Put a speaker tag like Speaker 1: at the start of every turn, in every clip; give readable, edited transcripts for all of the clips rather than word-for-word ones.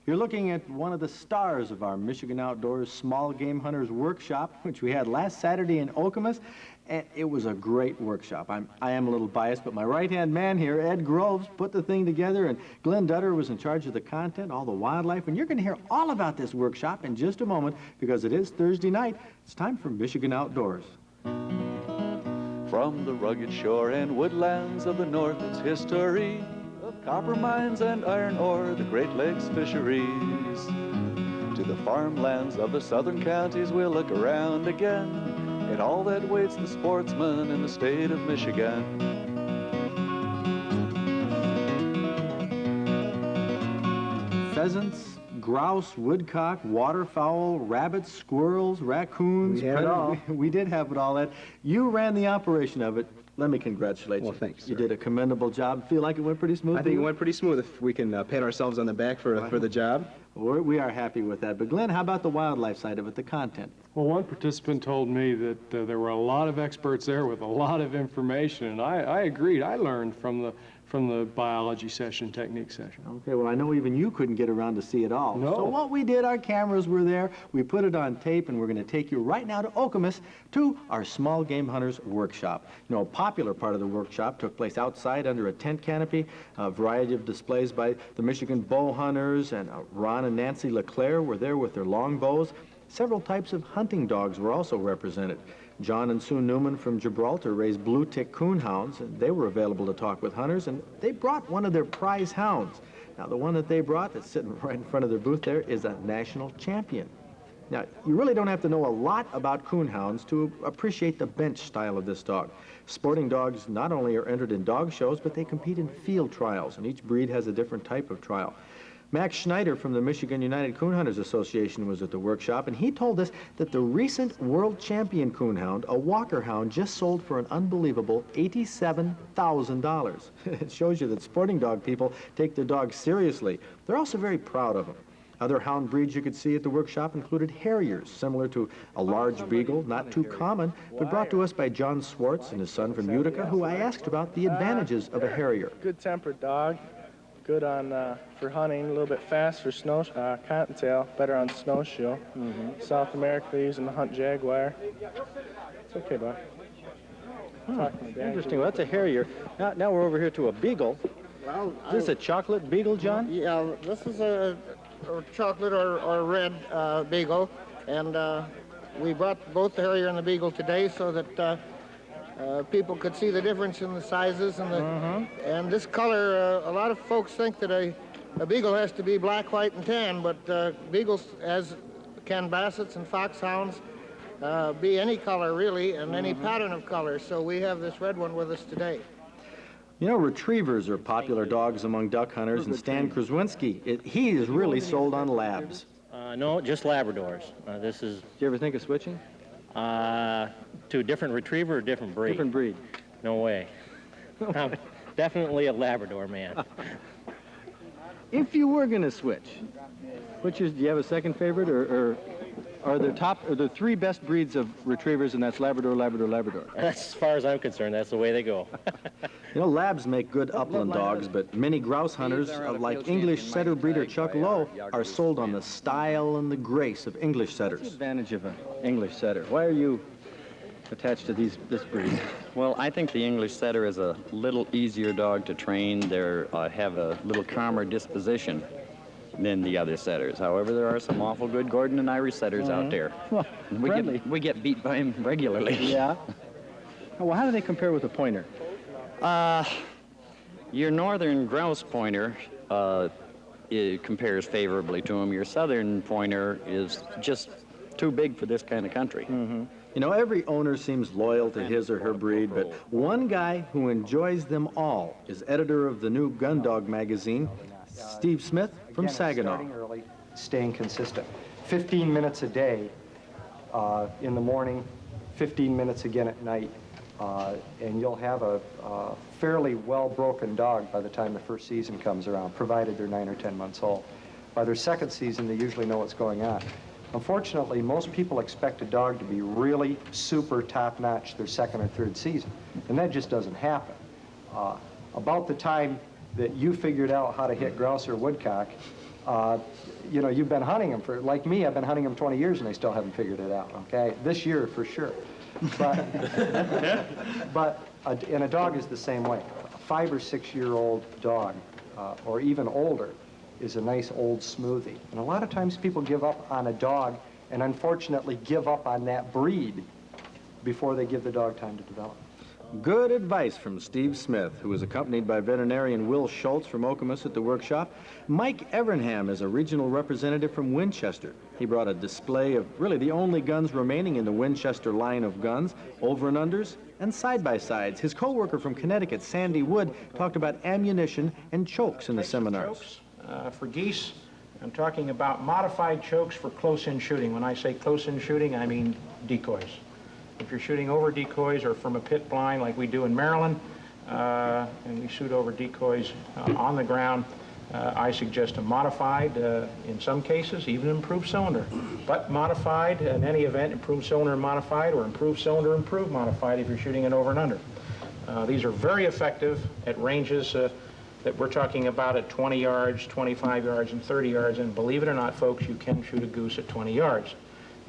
Speaker 1: You're looking at one of the stars of our Michigan Outdoors Small Game Hunters Workshop, which we had last Saturday in Okemos, and it was a great workshop. I am a little biased, but my right-hand man here, Ed Groves, put the thing together, and Glenn Dutter was in charge of the content, all the wildlife, and you're going to hear all about this workshop in just a moment, because it is Thursday night. It's time for Michigan Outdoors.
Speaker 2: From the rugged shore and woodlands of the north, it's history of copper mines and iron ore, the Great Lakes fisheries. To the farmlands of the southern counties, we'll look around again at all that waits the sportsman in the state of Michigan.
Speaker 1: Pheasants, grouse, woodcock, waterfowl, rabbits, squirrels, raccoons.
Speaker 3: We had it all.
Speaker 1: We did have it all. That you ran the operation of it. Let me congratulate you.
Speaker 3: Well, thanks, sir.
Speaker 1: You did a commendable job. Feel like it went pretty smooth?
Speaker 3: I think it went pretty smooth. If we can pat ourselves on the back for the job.
Speaker 1: We are happy with that. But Glenn, how about the wildlife side of it, the content?
Speaker 4: Well, one participant told me that there were a lot of experts there with a lot of information, and I agreed. I learned from the biology session, technique session.
Speaker 1: Okay, well, I know even you couldn't get around to see it all.
Speaker 4: No.
Speaker 1: So what we did, our cameras were there, we put it on tape, and we're going to take you right now to Okemos to our Small Game Hunters Workshop. You know, a popular part of the workshop took place outside under a tent canopy. A variety of displays by the Michigan bow hunters, and Ron and Nancy LeClaire were there with their longbows. Several types of hunting dogs were also represented. John and Sue Newman from Gibraltar raised blue tick coonhounds, and they were available to talk with hunters, and they brought one of their prize hounds. Now, the one that they brought that's sitting right in front of their booth there is a national champion. Now, you really don't have to know a lot about coonhounds to appreciate the bench style of this dog. Sporting dogs not only are entered in dog shows, but they compete in field trials, and each breed has a different type of trial. Max Schneider from the Michigan United Coon Hunters Association was at the workshop, and he told us that the recent world champion coonhound, a Walker hound, just sold for an unbelievable $87,000. It shows you that sporting dog people take their dogs seriously. They're also very proud of them. Other hound breeds you could see at the workshop included Harriers, similar to a large beagle, not too common, but brought to us by John Swartz and his son from Utica, who I asked about the advantages of a Harrier.
Speaker 5: Good-tempered dog. Good on for hunting, a little bit fast for snow cottontail, better on snowshoe. South America, they use them to hunt jaguar. It's okay, bud.
Speaker 1: Interesting. Well, that's a Harrier. Now we're over here to a beagle.
Speaker 6: Well,
Speaker 1: Is this a chocolate beagle, John?
Speaker 6: Yeah, this is a chocolate or red beagle, and we brought both the Harrier and the beagle today so that people could see the difference in the sizes and and this color. A lot of folks think that a beagle has to be black, white, and tan, but beagles, as can bassets and foxhounds, be any color really, and any pattern of color. So we have this red one with us today.
Speaker 1: You know, retrievers are popular dogs among duck hunters, and Stan Kraswinski, he is really sold on labs.
Speaker 7: No, just Labradors. This is...
Speaker 1: Did you ever think of switching?
Speaker 7: To a different retriever or different breed?
Speaker 1: Different breed.
Speaker 7: No way. I'm definitely a Labrador man.
Speaker 1: If you were going to switch, do you have a second favorite, or are the three best breeds of retrievers, and that's Labrador, Labrador, Labrador?
Speaker 7: That's, as far as I'm concerned, that's the way they go.
Speaker 1: You know, labs make good upland dogs, but many grouse hunters, like English setter breeder Chuck Lowe, are sold on the style and the grace of English setters. What's the advantage of an English setter? Why are you attached to this breed?
Speaker 8: Well, I think the English setter is a little easier dog to train. They have a little calmer disposition than the other setters. However, there are some awful good Gordon and Irish setters out there.
Speaker 1: Well,
Speaker 8: we get beat by them regularly.
Speaker 1: Yeah. Well, how do they compare with a pointer?
Speaker 8: Your northern grouse pointer it compares favorably to them. Your southern pointer is just too big for this kind of country.
Speaker 1: You know, every owner seems loyal to his or her breed, but one guy who enjoys them all is editor of the new Gun Dog magazine, Steve Smith from Saginaw.
Speaker 9: Starting early, staying consistent. 15 minutes a day in the morning, 15 minutes again at night, and you'll have a fairly well-broken dog by the time the first season comes around, provided they're 9 or 10 months old. By their second season, they usually know what's going on. Unfortunately, most people expect a dog to be really super top-notch their second or third season, and that just doesn't happen. About the time that you figured out how to hit grouse or woodcock, You know, you've been hunting them for, like me, I've been hunting them 20 years and they still haven't figured it out, okay? This year, for sure. But, and a dog is the same way. A 5 or 6 year old dog, or even older, is a nice old smoothie. And a lot of times people give up on a dog and unfortunately give up on that breed before they give the dog time to develop.
Speaker 1: Good advice from Steve Smith, who was accompanied by veterinarian Will Schultz from Okemos at the workshop. Mike Evernham is a regional representative from Winchester. He brought a display of really the only guns remaining in the Winchester line of guns, over and unders and side-by-sides. His co-worker from Connecticut, Sandy Wood, talked about ammunition and chokes in the seminars.
Speaker 10: For geese, I'm talking about modified chokes for close-in shooting. When I say close-in shooting, I mean decoys. If you're shooting over decoys or from a pit blind like we do in Maryland, and we shoot over decoys on the ground, I suggest a modified, in some cases, even improved cylinder. But modified, in any event, improved cylinder modified, or improved cylinder improved modified if you're shooting it over and under. These are very effective at ranges that we're talking about at 20 yards, 25 yards, and 30 yards. And believe it or not, folks, you can shoot a goose at 20 yards.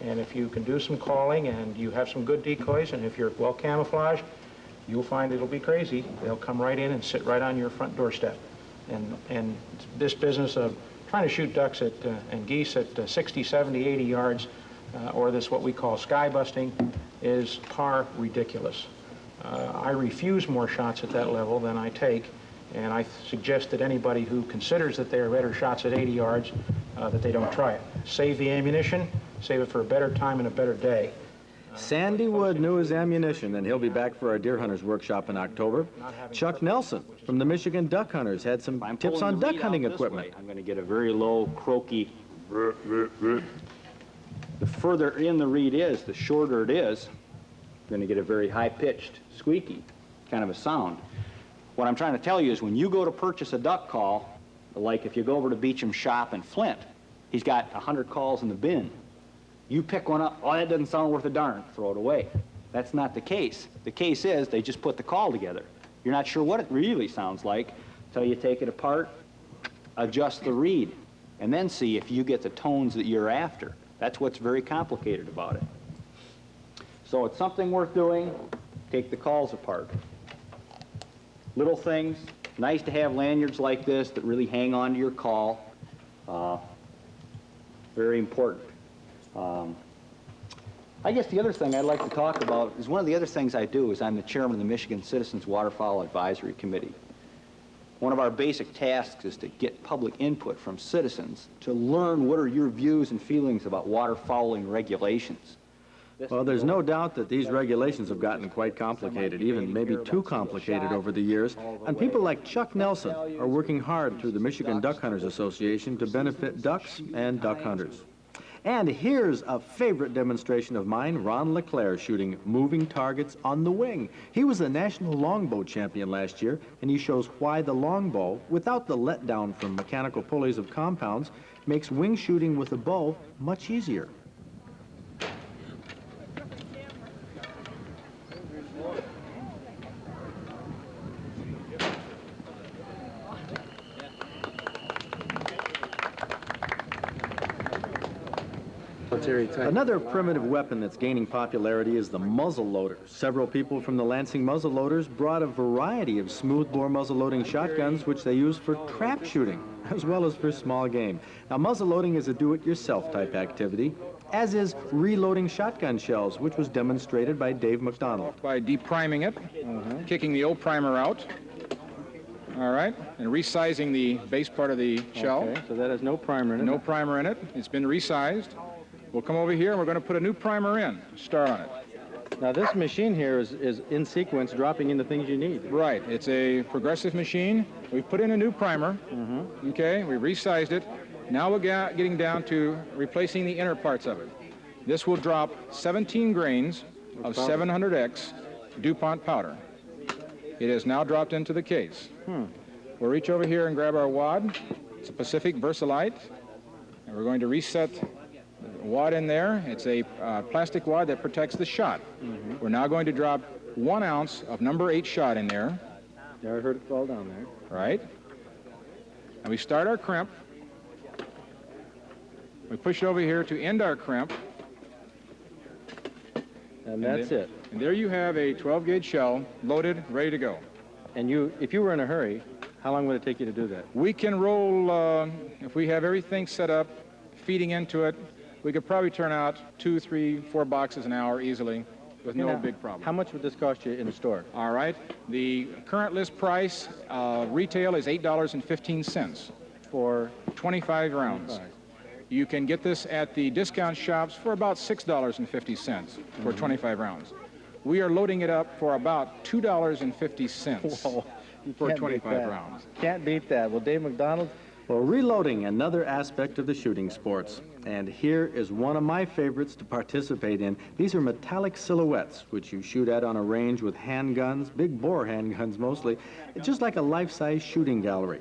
Speaker 10: And if you can do some calling and you have some good decoys, and if you're well camouflaged, you'll find it'll be crazy. They'll come right in and sit right on your front doorstep. And this business of trying to shoot ducks and geese at 60, 70, 80 yards, or this what we call sky busting, is par ridiculous. I refuse more shots at that level than I take, and I suggest that anybody who considers that they are better shots at 80 yards, that they don't try it. Save the ammunition, save it for a better time and a better day.
Speaker 1: Sandy Wood knew his ammunition, and he'll be back for our Deer Hunters workshop in October. Chuck Nelson from the Michigan Duck Hunters had some tips on duck hunting equipment.
Speaker 11: I'm going to get a very low, croaky. The further in the reed is, the shorter it is, you're going to get a very high-pitched, squeaky kind of a sound. What I'm trying to tell you is when you go to purchase a duck call, like if you go over to Beecham's shop in Flint, he's got 100 calls in the bin. You pick one up, oh, that doesn't sound worth a darn, throw it away. That's not the case. The case is they just put the call together. You're not sure what it really sounds like until you take it apart, adjust the reed, and then see if you get the tones that you're after. That's what's very complicated about it. So it's something worth doing. Take the calls apart. Little things, nice to have lanyards like this that really hang on to your call. Very important. I guess the other thing I'd like to talk about is one of the other things I do is I'm the chairman of the Michigan Citizens Waterfowl Advisory Committee. One of our basic tasks is to get public input from citizens to learn what are your views and feelings about waterfowling regulations.
Speaker 1: Well, there's no doubt that these regulations have gotten quite complicated, even maybe too complicated over the years, and people like Chuck Nelson are working hard through the Michigan Duck Hunters Association to benefit ducks and duck hunters. And here's a favorite demonstration of mine, Ron LeClaire shooting moving targets on the wing. He was the national longbow champion last year, and he shows why the longbow, without the letdown from mechanical pulleys of compounds, makes wing shooting with a bow much easier. Another primitive weapon that's gaining popularity is the muzzleloader. Several people from the Lansing muzzleloaders brought a variety of smoothbore muzzleloading shotguns which they use for trap shooting as well as for small game. Now, muzzleloading is a do-it-yourself type activity, as is reloading shotgun shells, which was demonstrated by Dave McDonald.
Speaker 12: By depriming it, kicking the old primer out, all right, and resizing the base part of the shell.
Speaker 5: Okay, so that has no primer in it?
Speaker 12: No primer in it. It's been resized. We'll come over here and we're going to put a new primer in, start on it.
Speaker 5: Now this machine here is in sequence dropping in the things you need.
Speaker 12: Right, it's a progressive machine. We've put in a new primer, okay, we resized it. Now we're getting down to replacing the inner parts of it. This will drop 17 grains of 700X DuPont powder. It is now dropped into the case. We'll reach over here and grab our wad. It's a Pacific Versalite, and we're going to reset the wad in there. It's a plastic wad that protects the shot. We're now going to drop 1 ounce of number 8 shot in there.
Speaker 5: Yeah, I heard it fall down there.
Speaker 12: Right. And we start our crimp. We push it over here to end our crimp.
Speaker 1: And that's it.
Speaker 12: And there you have a 12-gauge shell, loaded, ready to go.
Speaker 1: And if you were in a hurry, how long would it take you to do that?
Speaker 12: We can roll, if we have everything set up, feeding into it, we could probably turn out 2, 3, 4 boxes an hour easily with no big problem.
Speaker 1: How much would this cost you in the store?
Speaker 12: All right. The current list price, retail, is $8.15 for 25 rounds. You can get this at the discount shops for about $6.50 for 25 rounds. We are loading it up for about $2.50 for 25 rounds.
Speaker 1: Can't beat that. Well, Dave McDonald, well, reloading, another aspect of the shooting sports. And here is one of my favorites to participate in. These are metallic silhouettes, which you shoot at on a range with handguns, big bore handguns mostly. It's just like a life-size shooting gallery.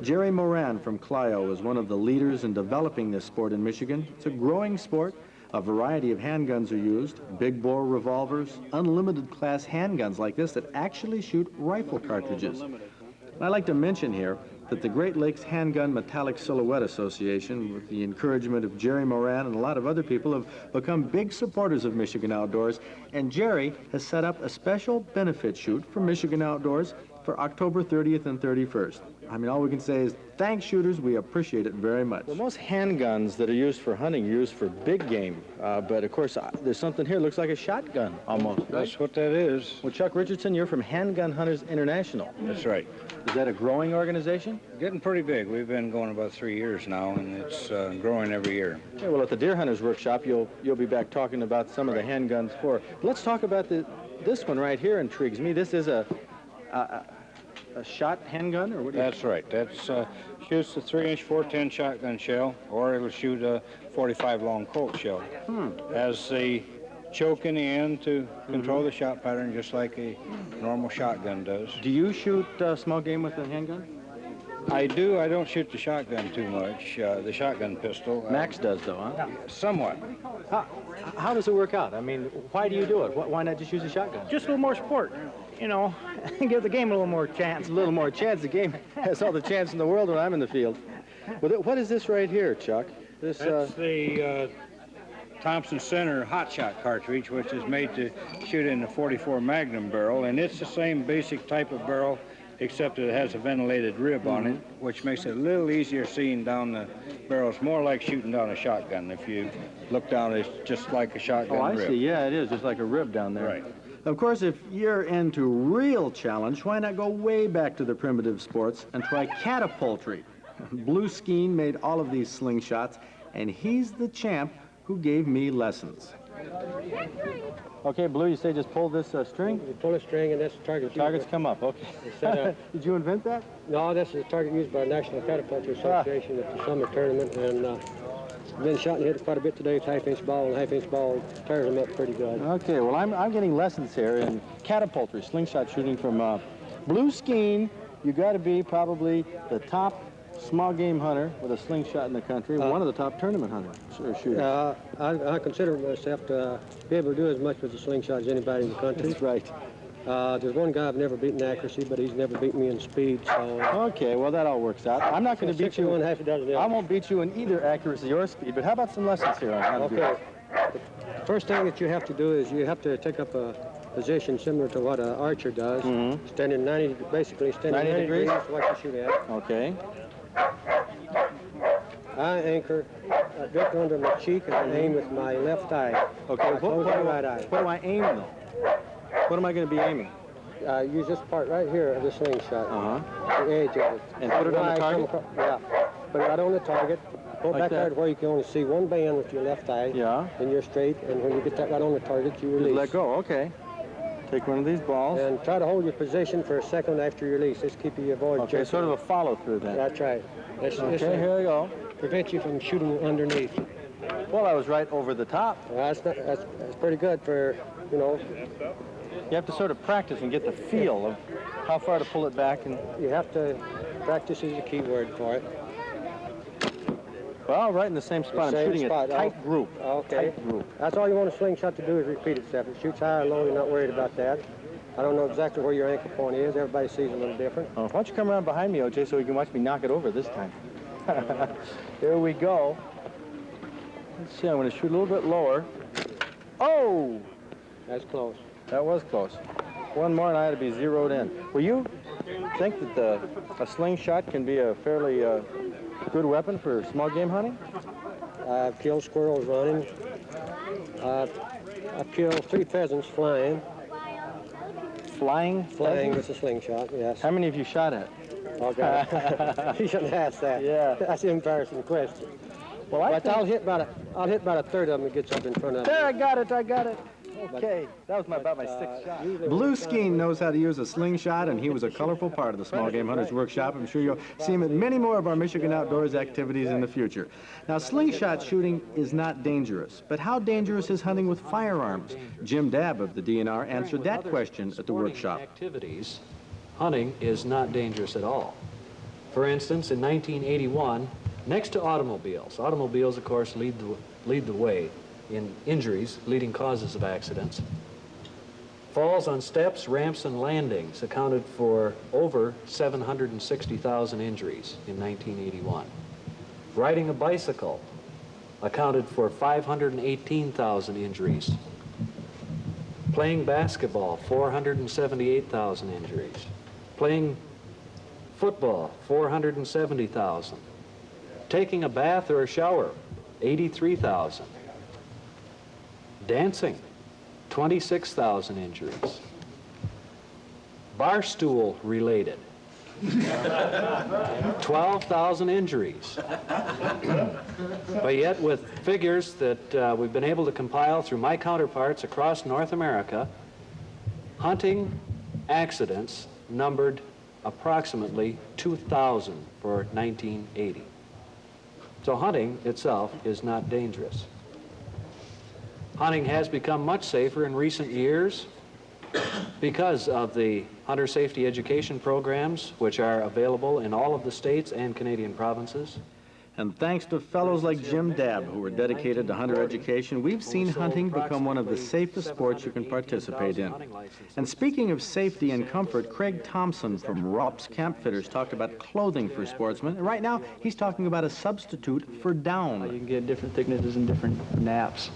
Speaker 1: Jerry Moran from Clio is one of the leaders in developing this sport in Michigan. It's a growing sport. A variety of handguns are used, big bore revolvers, unlimited class handguns like this that actually shoot rifle cartridges. And I'd like to mention here that the Great Lakes Handgun Metallic Silhouette Association, with the encouragement of Jerry Moran and a lot of other people, have become big supporters of Michigan Outdoors. And Jerry has set up a special benefit shoot for Michigan Outdoors for October 30th and 31st. I mean, all we can say is, thanks, shooters. We appreciate it very much. Well, most handguns that are used for hunting are used for big game. But, of course, there's something here that looks like a shotgun, almost. Right?
Speaker 13: That's what that is.
Speaker 1: Well, Chuck Richardson, you're from Handgun Hunters International.
Speaker 13: That's right.
Speaker 1: Is that a growing organization?
Speaker 13: Getting pretty big. We've been going about 3 years now, and it's growing every year.
Speaker 1: Yeah, well, at the Deer Hunters Workshop, you'll be back talking about some of the handguns for. Let's talk about this one right here. Intrigues me. This is a shot handgun, or what do you?
Speaker 13: That's right. That's shoots a 3-inch 410 shotgun shell, or it'll shoot a 45 long Colt shell. Has the choke in the end to control the shot pattern, just like a normal shotgun does.
Speaker 1: Do you shoot small game with a handgun?
Speaker 13: I do. I don't shoot the shotgun too much. The shotgun pistol.
Speaker 1: Max does, though, huh?
Speaker 13: Somewhat.
Speaker 1: How does it work out? I mean, why do you do it? Why not just use a shotgun?
Speaker 10: Just a little more sport, you know, give the game a little more chance.
Speaker 1: A little more chance. The game has all the chance in the world when I'm in the field. Well, what is this right here, Chuck?
Speaker 13: That's the Thompson Center hot shot cartridge, which is made to shoot in a 44 Magnum barrel, and it's the same basic type of barrel, except that it has a ventilated rib on it, which makes it a little easier seeing down the barrel. It's more like shooting down a shotgun. If you look down, it's just like a shotgun rib.
Speaker 1: Oh, I see. Yeah, it is, just like a rib down there.
Speaker 13: Right.
Speaker 1: Of course, if you're into real challenge, why not go way back to the primitive sports and try catapultry? Blue Skeen made all of these slingshots, and he's the champ who gave me lessons. Okay, Blue, you say just pull this string?
Speaker 14: You pull a string and that's the target.
Speaker 1: Targets come up, okay. Did you invent that?
Speaker 14: No, this is a target used by the National Catapulture Association at the summer tournament, and been shot and hit quite a bit today. It's half-inch ball, and half-inch ball tears them up pretty good.
Speaker 1: Okay, well, I'm getting lessons here in catapulture, slingshot shooting from Blue Skeen. You got to be probably the top small game hunter with a slingshot in the country, one of the top tournament hunters or shooters.
Speaker 14: I consider myself to be able to do as much with a slingshot as anybody in the country.
Speaker 1: That's right.
Speaker 14: There's one guy I've never beaten in accuracy, but he's never beaten me in speed. So
Speaker 1: okay, well that all works out. I'm not going to beat you. I won't beat you in either accuracy or speed. But how about some lessons here on how to do it?
Speaker 14: The first thing that you have to do is you have to take up a position similar to what an archer does, standing 90 degrees is what you shoot at.
Speaker 1: Okay.
Speaker 14: I anchor directly under my cheek and aim with my left eye.
Speaker 1: Okay.
Speaker 14: Close my right eye.
Speaker 1: What do I aim though? What am I going to be aiming?
Speaker 14: Use this part right here of the slingshot. The edge of it.
Speaker 1: And put it on the target?
Speaker 14: Yeah. Put it right on the target. Pull
Speaker 1: Like
Speaker 14: back
Speaker 1: that?
Speaker 14: out where you can only see one band with your left eye.
Speaker 1: Yeah.
Speaker 14: And you're straight. And when you get that right on the target, you release.
Speaker 1: Just let go. Okay. Take one of these balls.
Speaker 14: And try to hold your position for a second after you release. This keep you avoid.
Speaker 1: Okay, sort of a follow through then.
Speaker 14: That's right.
Speaker 1: Okay, here we go.
Speaker 14: Prevent you from shooting underneath.
Speaker 1: Well, I was right over the top.
Speaker 14: That's pretty good for, you know.
Speaker 1: You have to sort of practice and get the feel of how far to pull it back. And
Speaker 14: you have to practice is the key word for it.
Speaker 1: Well, right in the same spot. I'm shooting a tight group.
Speaker 14: Okay.
Speaker 1: Tight group.
Speaker 14: That's all you want a slingshot to do is repeat itself. It shoots high or low, you're not worried about that. I don't know exactly where your anchor point is. Everybody sees a little different.
Speaker 1: Oh, why don't you come around behind me, OJ, so you can watch me knock it over this time. Here we go. Let's see, I'm going to shoot a little bit lower. Oh!
Speaker 14: That's close.
Speaker 1: That was close. One more and I had to be zeroed in. Well, you think that a slingshot can be a fairly good weapon for small game hunting?
Speaker 14: I've killed squirrels running. I've killed 3 pheasants flying.
Speaker 1: Flying?
Speaker 14: Flying with a slingshot, yes.
Speaker 1: How many have you shot at?
Speaker 14: Oh, God. You shouldn't ask that.
Speaker 1: Yeah.
Speaker 14: That's an embarrassing question.
Speaker 1: Well,
Speaker 14: I'll hit about a third of them that gets up in front of me.
Speaker 1: There, I got it. Okay, that was about my sixth shot. Blue Skeen knows how to use a slingshot, and he was a colorful part of the Small Game Hunters Workshop. I'm sure you'll see him at many more of our Michigan Outdoors activities in the future. Now, slingshot shooting is not dangerous, but how dangerous is hunting with firearms? Jim Dabb of the DNR answered that question at the workshop.
Speaker 15: Activities, hunting is not dangerous at all. For instance, in 1981, next to automobiles, of course, lead the way in injuries, leading causes of accidents. Falls on steps, ramps, and landings accounted for over 760,000 injuries in 1981. Riding a bicycle accounted for 518,000 injuries. Playing basketball, 478,000 injuries. Playing football, 470,000. Taking a bath or a shower, 83,000. Dancing, 26,000 injuries. Barstool related, 12,000 injuries. But yet with figures that we've been able to compile through my counterparts across North America, hunting accidents numbered approximately 2,000 for 1980. So hunting itself is not dangerous. Hunting has become much safer in recent years because of the hunter safety education programs, which are available in all of the states and Canadian provinces.
Speaker 1: And thanks to fellows like Jim Dabb, who are dedicated to hunter education, we've seen hunting become one of the safest sports you can participate in. And speaking of safety and comfort, Craig Thompson from Rops Camp Fitters talked about clothing for sportsmen. And right now, he's talking about a substitute for down.
Speaker 16: You can get different thicknesses and different naps.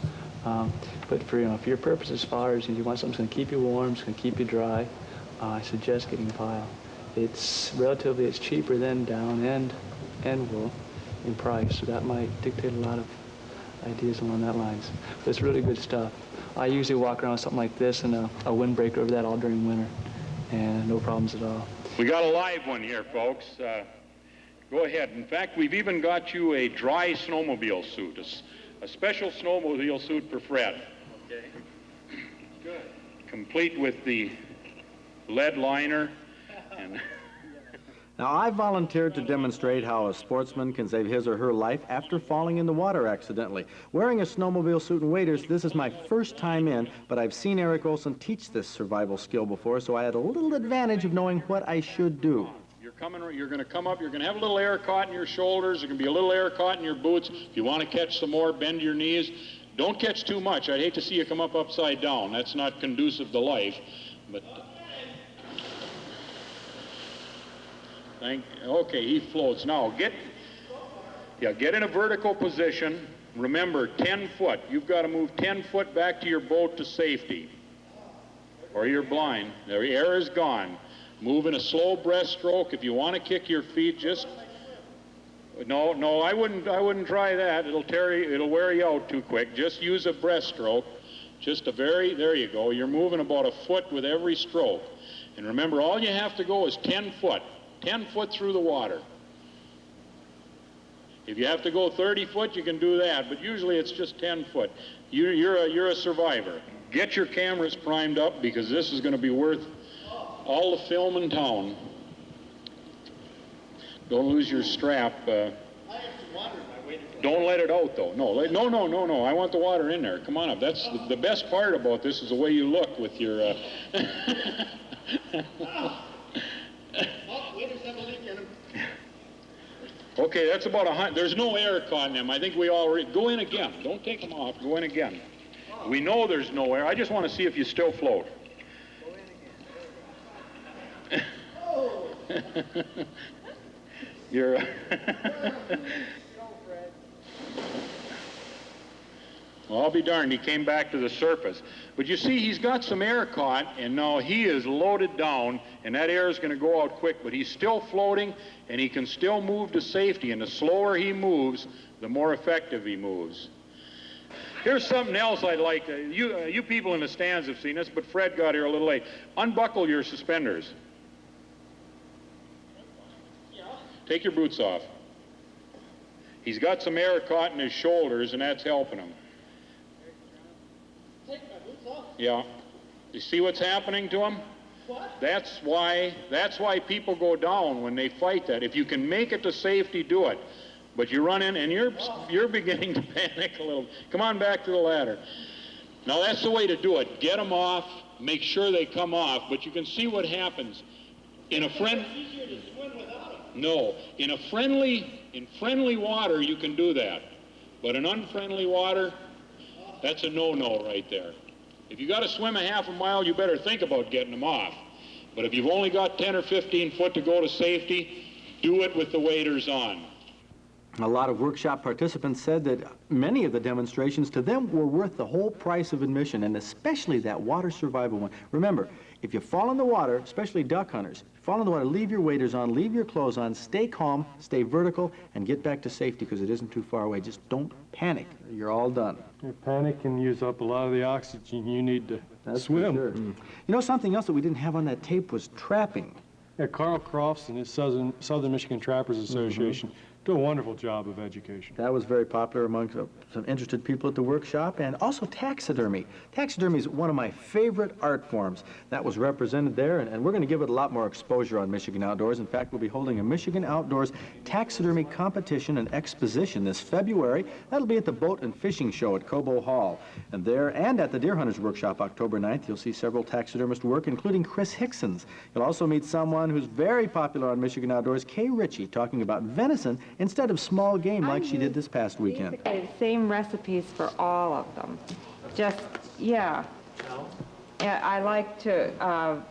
Speaker 16: But for your purpose, as far as you want something that's going to keep you warm, it's going to keep you dry, I suggest getting pile. It's cheaper than down and wool in price, so that might dictate a lot of ideas along that lines. But it's really good stuff. I usually walk around with something like this and a windbreaker over that all during winter, and no problems at all.
Speaker 17: We got a live one here, folks. Go ahead. In fact, we've even got you a dry snowmobile suit, a special snowmobile suit for Fred. Okay. Good. Complete with the lead liner and...
Speaker 1: Now, I volunteered to demonstrate how a sportsman can save his or her life after falling in the water accidentally. Wearing a snowmobile suit and waders, this is my first time in, but I've seen Eric Olson teach this survival skill before, so I had a little advantage of knowing what I should do.
Speaker 17: You're going to come up, you're going to have a little air caught in your shoulders, there's going to be a little air caught in your boots. If you want to catch some more, bend your knees. Don't catch too much. I'd hate to see you come up upside down. That's not conducive to life. But okay, he floats. Now get in a vertical position. Remember, 10 foot. You've got to move 10 foot back to your boat to safety, or you're blind. The air is gone. Move in a slow breaststroke. If you want to kick your feet, just no. I wouldn't try that. It'll wear you out too quick. Just use a breaststroke. There you go. You're moving about a foot with every stroke. And remember, all you have to go is 10 foot. 10 foot through the water. If you have to go 30 foot, you can do that, but usually it's just 10 foot. You're a survivor. Get your cameras primed up, because this is going to be worth all the film in town. Don't lose your strap. Don't let it out, though. No. I want the water in there. Come on up. That's the best part about this, is the way you look with your... Okay, that's about 100. There's no air caught in them. I think we already... Go in again. Don't take them off. Go in again. We know there's no air. I just want to see if you still float. Go in again. You're... Well, I'll be darned, he came back to the surface. But you see, he's got some air caught, and now he is loaded down, and that air is going to go out quick, but he's still floating, and he can still move to safety, and the slower he moves, the more effective he moves. Here's something else I'd like to, you people in the stands have seen this, but Fred got here a little late. Unbuckle your suspenders. Take your boots off. He's got some air caught in his shoulders, and that's helping him.
Speaker 6: Take my boots off.
Speaker 17: Yeah. You see what's happening to him?
Speaker 6: What?
Speaker 17: That's why people go down when they fight that. If you can make it to safety, do it. But you run in and you're beginning to panic a little. Come on back to the ladder. Now that's the way to do it. Get them off, make sure they come off, but you can see what happens. In a friend
Speaker 6: It's easier to swim without them.
Speaker 17: No, in friendly water you can do that. But in unfriendly water, that's a no-no right there. If you got to swim a half a mile, you better think about getting them off. But if you've only got 10 or 15 foot to go to safety, do it with the waders on.
Speaker 1: A lot of workshop participants said that many of the demonstrations to them were worth the whole price of admission, and especially that water survival one. Remember, if you fall in the water, especially duck hunters, fall in the water, leave your waders on, leave your clothes on, stay calm, stay vertical, and get back to safety because it isn't too far away. Just don't panic. You're all done.
Speaker 4: Your panic can use up a lot of the oxygen you need to swim.
Speaker 1: For sure. You know, something else that we didn't have on that tape was trapping.
Speaker 4: Yeah, Carl Crofts and his Southern Michigan Trappers Association do a wonderful job of education.
Speaker 1: That was very popular among some interested people at the workshop, and also taxidermy. Taxidermy is one of my favorite art forms. That was represented there, and we're going to give it a lot more exposure on Michigan Outdoors. In fact, we'll be holding a Michigan Outdoors taxidermy competition and exposition this February. That'll be at the Boat and Fishing Show at Cobo Hall. And there, and at the Deer Hunters Workshop October 9th, you'll see several taxidermist work, including Chris Hickson's. You'll also meet someone who's very popular on Michigan Outdoors, Kay Ritchie, talking about venison instead of small game like she did this past weekend.
Speaker 18: Basically the same recipes for all of them. Just, yeah. Yeah, I like to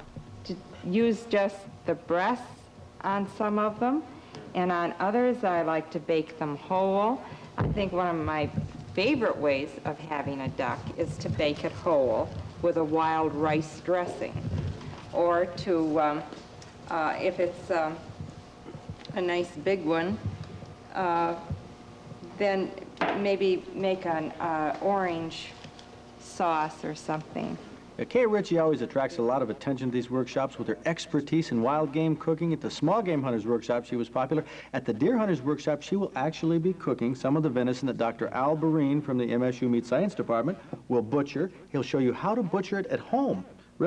Speaker 18: use just the breasts on some of them, and on others I like to bake them whole. I think one of my favorite ways of having a duck is to bake it whole with a wild rice dressing, or to, if it's a nice big one, then maybe make an orange sauce or something.
Speaker 1: Kay Ritchie always attracts a lot of attention to these workshops with her expertise in wild game cooking. At the Small Game Hunters Workshop, she was popular. At the Deer Hunters Workshop, she will actually be cooking some of the venison that Dr. Al Barine from the MSU Meat Science Department will butcher. He'll show you how to butcher it at home.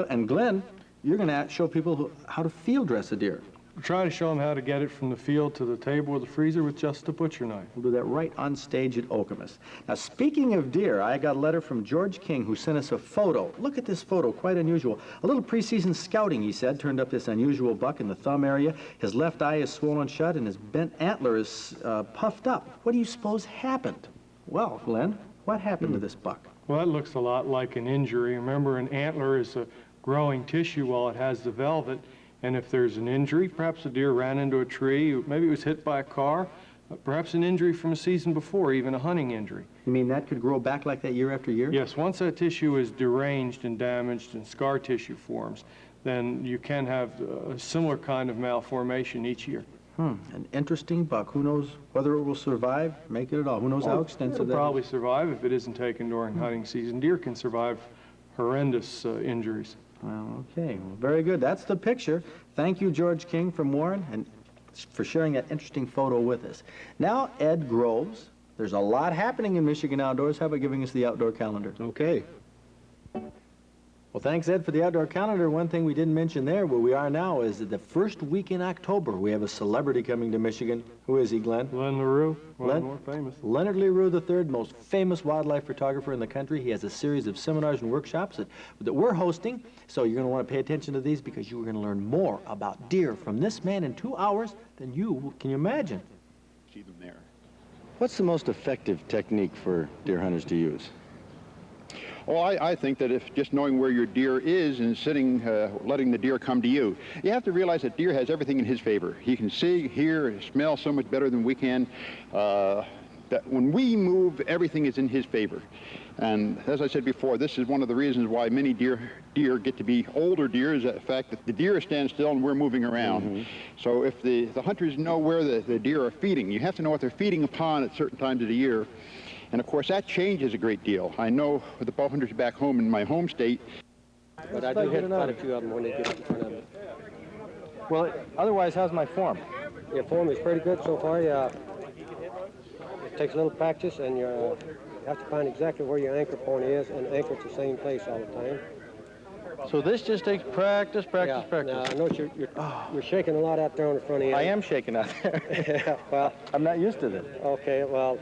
Speaker 1: And Glenn, you're going to show people how to field dress a deer.
Speaker 4: We're trying to show them how to get it from the field to the table or the freezer with just a butcher knife.
Speaker 1: We'll do that right on stage at Okemos. Now, speaking of deer, I got a letter from George King who sent us a photo. Look at this photo, quite unusual. A little preseason scouting, he said, turned up this unusual buck in the thumb area. His left eye is swollen shut and his bent antler is puffed up. What do you suppose happened? Well, Glenn, what happened to this buck?
Speaker 4: Well, that looks a lot like an injury. Remember, an antler is a growing tissue while it has the velvet. And if there's an injury, perhaps the deer ran into a tree, maybe it was hit by a car, perhaps an injury from a season before, even a hunting injury.
Speaker 1: You mean that could grow back like that year after year?
Speaker 4: Yes, once that tissue is deranged and damaged and scar tissue forms, then you can have a similar kind of malformation each year.
Speaker 1: An interesting buck. Who knows whether it will survive, make it at all. Who knows how extensive that is?
Speaker 4: It'll probably survive if it isn't taken during hunting season. Deer can survive horrendous injuries.
Speaker 1: Well, okay. Well, very good. That's the picture. Thank you, George King from Warren, and for sharing that interesting photo with us. Now, Ed Groves. There's a lot happening in Michigan Outdoors. How about giving us the outdoor calendar?
Speaker 3: Okay.
Speaker 1: Well, thanks, Ed, for the outdoor calendar. One thing we didn't mention there, where we are now, is that the first week in October, we have a celebrity coming to Michigan. Who is he, Glenn?
Speaker 4: Glenn LaRue, one more famous.
Speaker 1: Leonard LaRue III, most famous wildlife photographer in the country. He has a series of seminars and workshops that we're hosting, so you're going to want to pay attention to these because you're going to learn more about deer from this man in 2 hours than you can imagine.
Speaker 19: See them there. What's the most effective technique for deer hunters to use?
Speaker 20: Oh, I think that if just knowing where your deer is and sitting, letting the deer come to you. You have to realize that deer has everything in his favor. He can see, hear, smell so much better than we can. that when we move, everything is in his favor. And as I said before, this is one of the reasons why many deer get to be older deer, is the fact that the deer stand still and we're moving around. So if the hunters know where the deer are feeding, you have to know what they're feeding upon at certain times of the year. And of course, that changes a great deal. I know with the bow hunters back home in my home state.
Speaker 14: But I do hit quite a few of them when they get in front of me.
Speaker 1: Well, otherwise, how's my form?
Speaker 14: Your form is pretty good so far. Yeah. It takes a little practice, and you have to find exactly where your anchor point is and anchor at the same place all the time.
Speaker 1: So this just takes practice, practice, practice.
Speaker 14: Now, I know you're shaking a lot out there on the front end.
Speaker 1: I am shaking out there.
Speaker 14: Yeah, well,
Speaker 1: I'm not used to this.
Speaker 14: Okay, well,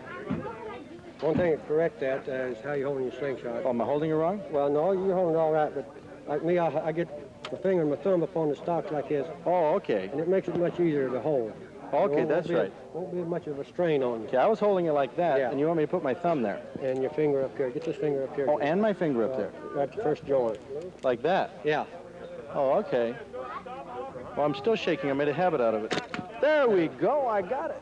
Speaker 14: one thing to correct that is how you're holding your slingshot.
Speaker 1: Oh, am I holding it wrong?
Speaker 14: Well, no, you're holding it all right, but like me, I get my finger and my thumb up on the stock like this.
Speaker 1: Oh, okay.
Speaker 14: And it makes it much easier to hold.
Speaker 1: Okay, that's right.
Speaker 14: Won't be much of a strain on you.
Speaker 1: Okay, I was holding it like that, and you want me to put my thumb there?
Speaker 14: And your finger up here. Get this finger up here.
Speaker 1: Oh, and my finger up there?
Speaker 14: Right at the first joint.
Speaker 1: Like that?
Speaker 14: Yeah.
Speaker 1: Oh, okay. Well, I'm still shaking. I made a habit out of it. There we go. I got it.